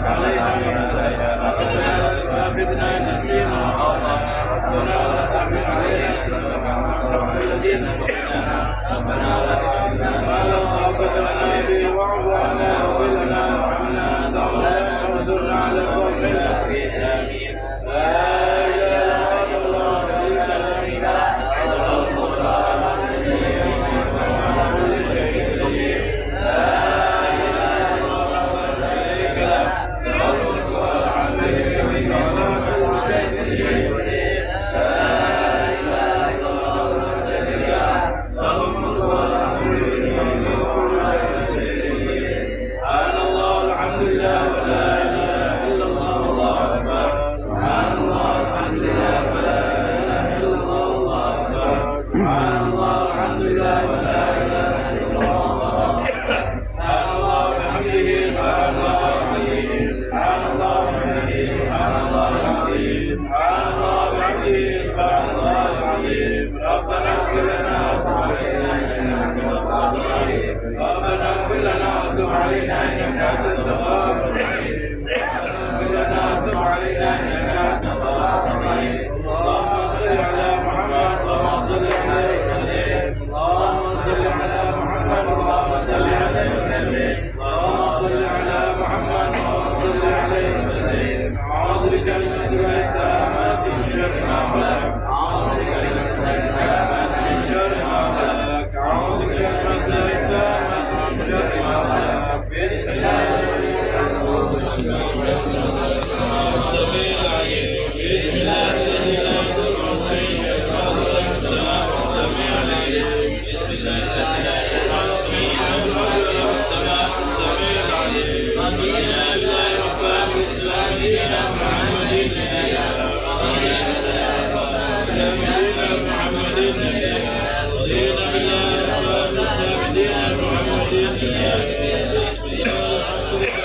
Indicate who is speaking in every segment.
Speaker 1: علينا ربنا لا تؤاخذنا إن نسينا ربنا ولا تحمل علينا إصرا كما الذين قبلنا ربنا لا تحملنا ما لا طاقة لنا به واعف عنا واغفر لنا وارحمنا أنت مولانا وانصرنا على القوم الكافرين آمين. لا إله إلا الله شريك له له الملك وله الحمد وهو كل شيء قدير. لا إله إلا الله شريك له له الملك وله الحمد وهو كل شيء قدير. لا إله إلا الله شريك له له الملك وله الحمد وهو كل شيء قدير. سبحان الله الحمد لله ولا إله إلا الله والله أكبر. سبحان الله الحمد لله ولا إله إلا الله والله أكبر. سبحان الله الحمد لله ولا إله إلا الله والله أكبر. سبحان الله بحمده سبحان الله العظيم. سبحان الله بحمده سبحان الله العظيم. سبحان الله بحمده سبحان الله العظيم. ربنا اغفر لنا وتب علينا إنك أنت التواب الرحيم. ربنا اغفر لنا وتب علينا إنك أنت التواب الرحيم. ربنا اغفر لنا وتب علينا إنك أنت التواب الرحيم. اللهم صل على محمد اللهم صل عليه وسلم. اللهم صل على محمد اللهم صل عليه وسلم. اللهم صل على محمد اللهم صل عليه وسلم. أعوذ بكلمات الله التامات من شر ما خلق. أعوذ بكلمات الله التامات من شر ما خلق. أعوذ بكلمات الله التامات من شر ما خلق. بسم الله السميع العليم. بسم الله الذي لا يضر مع اسمه شيء في الأرض ولا في السماء. السميع العليم. بسم الله الذي لا يضر مع اسمه شيء في الأرض ولا في السماء. السميع العليم. رضينا بالله ربا بالإسلام دينا محمد نبيا. رضينا بالله ربا بالإسلام دينا محمد نبيا. رضينا بالله ربا بالإسلام دينا محمد نبيا. بسم الله الحمد لله.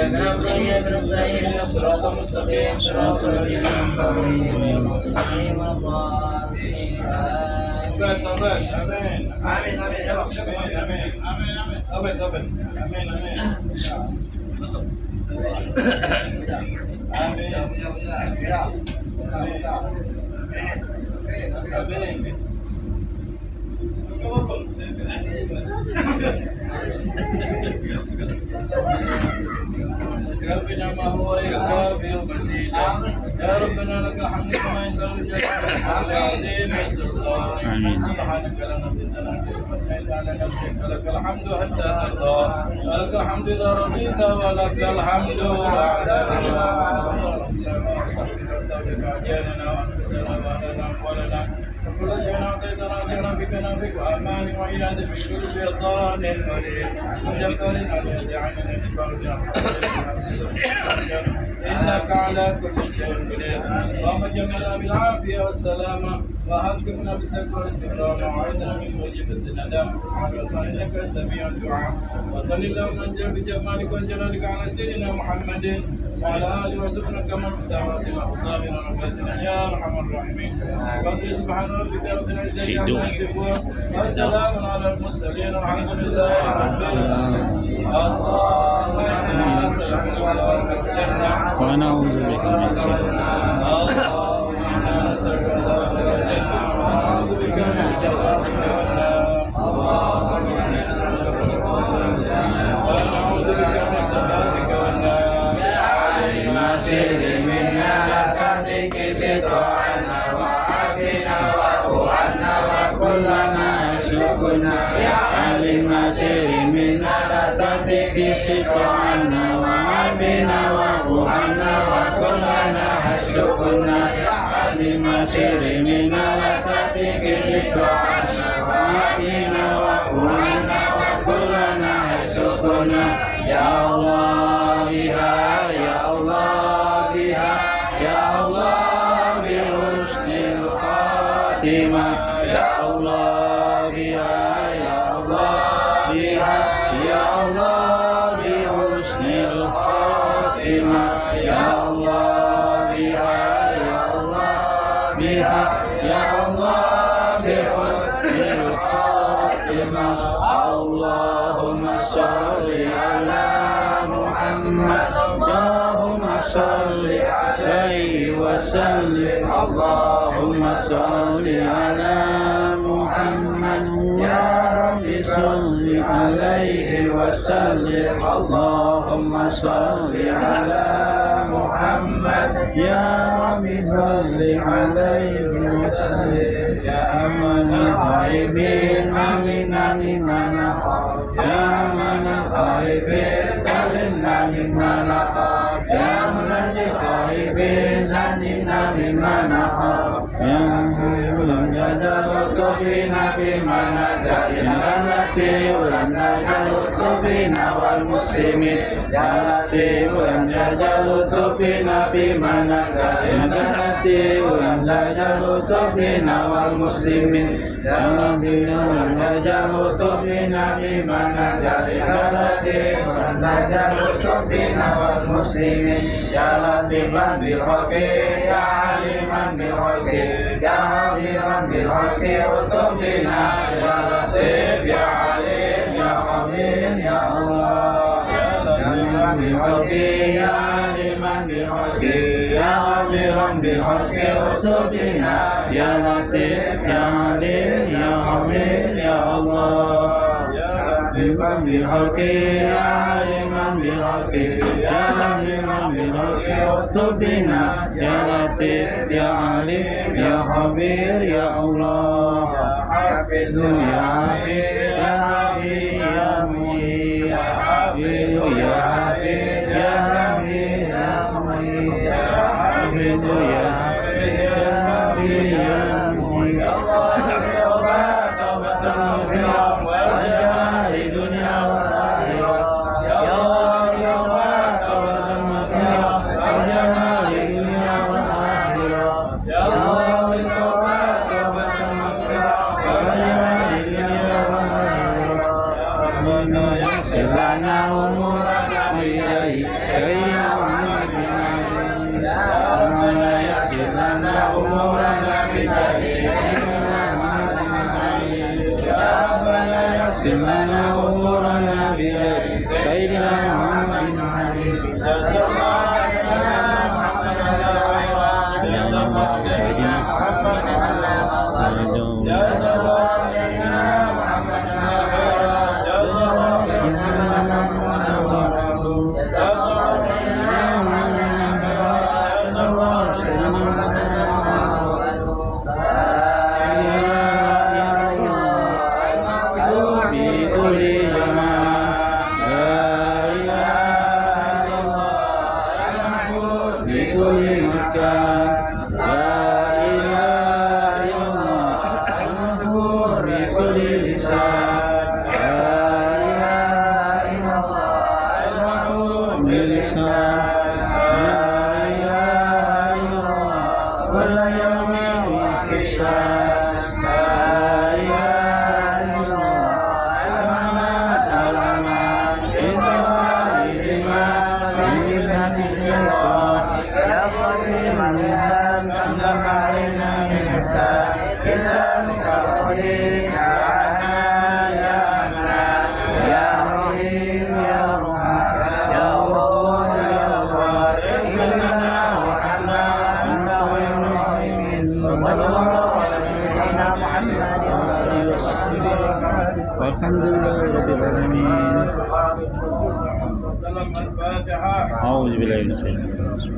Speaker 1: إياك نعبد وإياك نستعين اهدنا الصراط المستقيم صراط الذين أنعمت عليهم غير المغضوب عليهم ولا الضالين صبر آمين آمين آمين يا رب آمين آمين آمين صبر صبر آمين آمين آمين آمين ربنا ما هو يكافئ مزيدا يا ربنا لك الحمد كما ينبغي لجلال العظيم السلطان سبحانك لا نحصي ثناء على نفسك لك الحمد حتى ترضى ولك الحمد اذا رضيت ولك الحمد بعد رضا اجالنا وانفسنا واهلنا واولنا وكل شيء اعطيتنا اجرا بك نافك وامان وعياذ من كل شيطان مريض وجبار عليه عننا إنك على كل شيء قدير اللهم جمعنا بالعافية والسلامة وأحققنا بالتقوى والاستقرار وأعذنا من موجبة الندم إنك سميع الدعاء وصل اللهم أنجل بجمالك وجلالك على سيدنا محمد وعلى آله وصحبه كما بسعادتنا وطابنا ونفاتنا يا أرحم الراحمين فضل سبحان ربك رب العزة عما يصفون وسلام على المرسلين والحمد لله رب العالمين اللهم إنا نسألك الجنة
Speaker 2: ونعوذ بك من شر
Speaker 1: اللهم إنا نسألك الجنة ونعوذ بك من شر اللهم إنا نسألك ونعوذ بك من سخطك والنار يا عالم السر منا لا تهتك ستر عنا وعافنا واعف عنا وكلنا يسوقنا يا عالم السر منا لا تهتك ستر عنا وعافنا واعف عنا وكلنا يسوقنا يا عالم السر منا لا تهتك ستر عنا وعافنا واعف عنا وكلنا يسوقنا يا الله بها يا الله بها يا الله بحسن الخاتمة يا الله بها يا الله بها يا الله بحسن الخاتمة يا الله بها يا الله بها يا الله بحسن الخاتمة اللهم صل على محمد اللهم صل عليه وسلم اللهم صل على محمد يا رب صل عليه وسلم اللهم صل على محمد يا رب صل عليه وسلم يا أمن الغائبين آمنا مما نخاف يا أمن الغائبين سلمنا مما نخاف يا من الغائبين نجنا مما نخاف يا لم يزل بنا بما نزل يا لطيف لم يزل بنا والمسلمين يا لطيف لم يزل بنا بما نزل يا لطيف لم يزل بنا والمسلمين يا لطيف لم يزل بنا بما نزل يا لطيف لم يزل بنا والمسلمين يا لطيفا بالحق يا عليما بالحق يا خبيرا بالحق اكتب بنا يا لطيف يا عليم يا خبير يا الله يا لطيفا بالحق يا عليما بالحق يا خبيرا بالحق اكتب بنا يا لطيف يا عليم يا خبير يا الله لطيفا بالحق يا عليما بالحق يا عليما بالحق اكتب بنا يا لطيف يا عليم يا خبير يا الله يا حافظ يا حفيظ يا حفيظ يا مجيد يا حافظ يا حفيظ يا حفيظ يا مجيد يا حافظ يا حفيظ يا حفيظ يا مجيد الله توبة توبة مغفرة وجمال الدنيا والآخرة يا الله توبة توبة مغفرة وجمال الدنيا والآخرة يا الله توبة توبة مغفرة وجمال الدنيا والآخرة
Speaker 2: يسر لنا أمورنا بهدي سيدنا محمد عليه سيدنا والحمد لله رب العالمين. أعوذ بالله من الشيطان الرجيم.